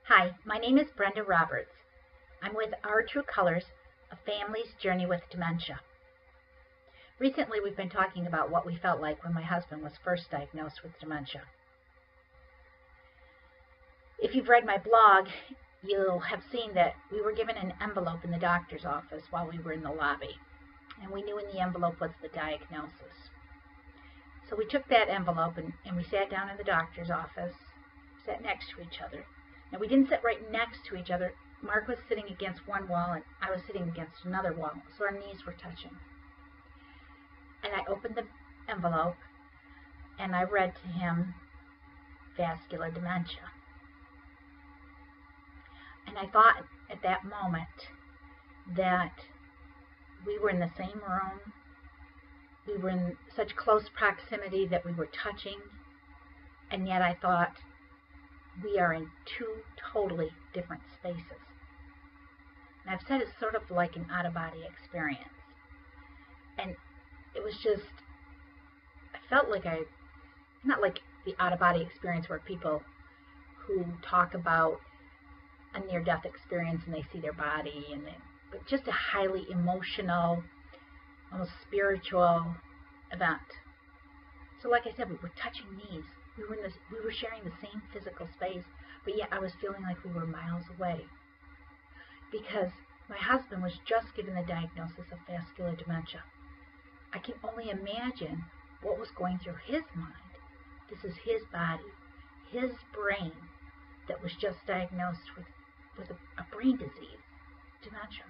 Hi, my name is Brenda Roberts. I'm with Our True Colors, a family's journey with dementia. Recently, we've been talking about what we felt like when my husband was first diagnosed with dementia. If you've read my blog, you'll have seen that we were given an envelope in the doctor's office while we were in the lobby, and we knew in the envelope was the diagnosis. So we took that envelope and we sat down in the doctor's office, sat next to each other. Now, we didn't sit right next to each other. Mark was sitting against one wall and I was sitting against another wall, so our knees were touching. And I opened the envelope and I read to him, vascular dementia. And I thought at that moment that we were in the same room. We were in such close proximity that we were touching, and yet I thought, we are in two totally different spaces. And I've said it's sort of like an out-of-body experience. And it was just, I felt like not like the out-of-body experience where people who talk about a near-death experience and they see their body, but just a highly emotional, almost spiritual event. So like I said, we were touching knees. We were sharing the same physical space, but yet I was feeling like we were miles away. Because my husband was just given the diagnosis of vascular dementia. I can only imagine what was going through his mind. This is his body, his brain, that was just diagnosed with a brain disease, dementia.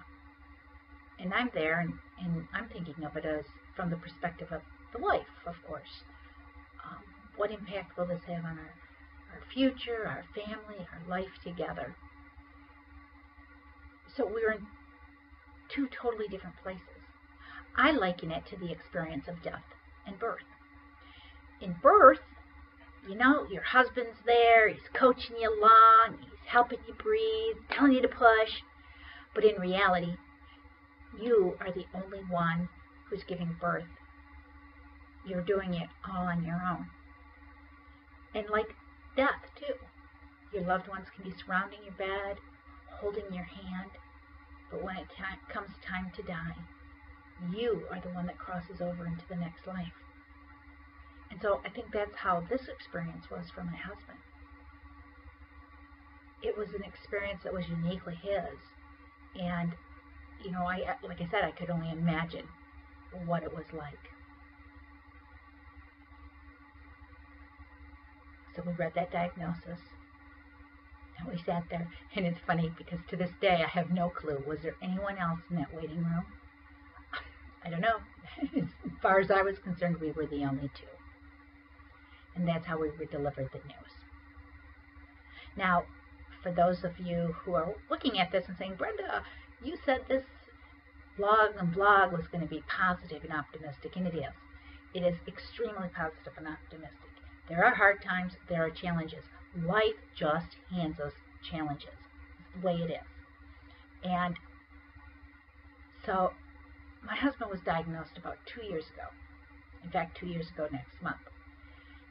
And I'm there, and I'm thinking of it as from the perspective of the wife, of course. What impact will this have on our future, our family, our life together? So we were in two totally different places. I liken it to the experience of death and birth. In birth, your husband's there, he's coaching you along, he's helping you breathe, telling you to push. But in reality, you are the only one who's giving birth. You're doing it all on your own. And like death, too. Your loved ones can be surrounding your bed, holding your hand, but when it comes time to die, you are the one that crosses over into the next life. And so I think that's how this experience was for my husband. It was an experience that was uniquely his. And, like I said, I could only imagine what it was like. So we read that diagnosis, and we sat there, and it's funny because to this day I have no clue. Was there anyone else in that waiting room? I don't know. As far as I was concerned, we were the only two. And that's how we were delivered the news. Now, for those of you who are looking at this and saying, Brenda, you said this blog was going to be positive and optimistic, and it is. It is extremely positive and optimistic. There are hard times, there are challenges. Life just hands us challenges. It's the way it is. And so my husband was diagnosed about 2 years ago. In fact, 2 years ago next month.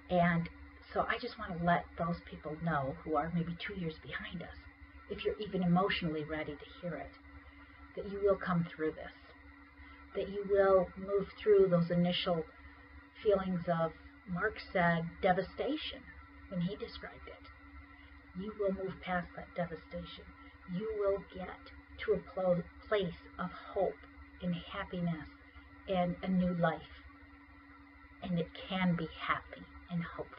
And so I just want to let those people know who are maybe 2 years behind us, if you're even emotionally ready to hear it, that you will come through this, that you will move through those initial feelings of, Mark said, devastation when he described it. You will move past that devastation. You will get to a place of hope and happiness and a new life. And it can be happy and hopeful.